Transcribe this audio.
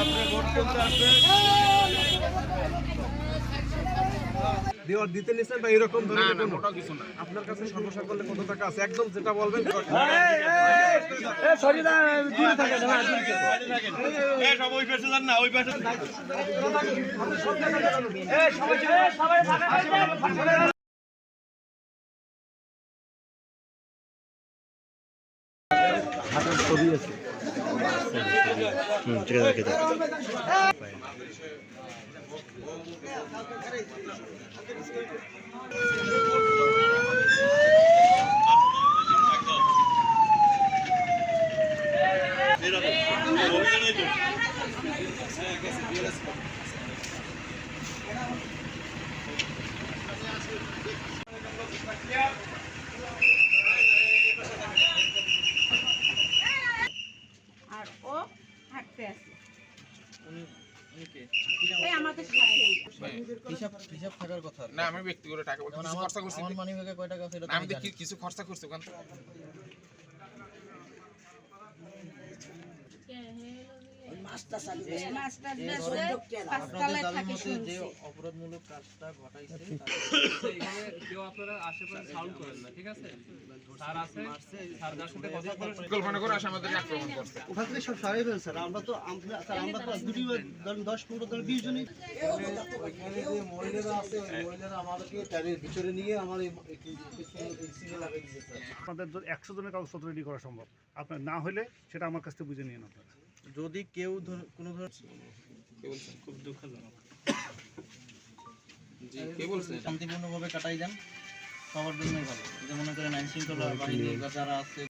আপনি ভোট করতে আসবেন দিতে নিছেন বা এরকম ধরনের কোনো কিছু না। আপনার কাছে সমস্যা করলে কত টাকা আছে একদম যেটা বলবেন। ছবি আছে ঠিক আছে আর ও হাঁটতে আছে এই আমাদের সাথে হিসাব থাকার কথা না আমি ব্যক্তিগত টাকা কিছু খরচা করছি আমার মানি ব্যাগে কয় টাকা আছে এটা আমি দেখি কিছু খরচা করছি ওখান থেকে পাঁচতলায় থাকে যে অপরাধমূলক কাজটা ঘটাইছে কেউ আপনারা আশেপাশে সাউন্ড করেন না, ঠিক আছে? স্যার আছে, স্যার যার সাথে কথা বলে পরিকল্পনা করে আসে আমাদের আক্রমণ করছে। ওখান থেকে সব সারাই ফেলছে স্যার। আমরা তো দুটি 10-15 জন 20 জনই ওইখানে যে মহিলারা আছে ওই মহিলারা আমাদেরকে ট্যারের ভিতরে নিয়ে আমার এই সিঙ্গেল লাগাই দিয়েছে স্যার। আপনাদের 100 জনের কাগজপত্র রেডি করা সম্ভব, আপনার না হলে সেটা আমার কাছ থেকে বুঝে নিয়ে নেন। যদি কেউ কোনো ধরনের কে বলছেন? খুব দুঃখজনক। জি কে বলছেন? শান্তিপূর্ণভাবে কাটাই দেন, সবার জন্যই ভালো। যে মনে করেন আইন শৃঙ্খলা বাহিনী যারা আছে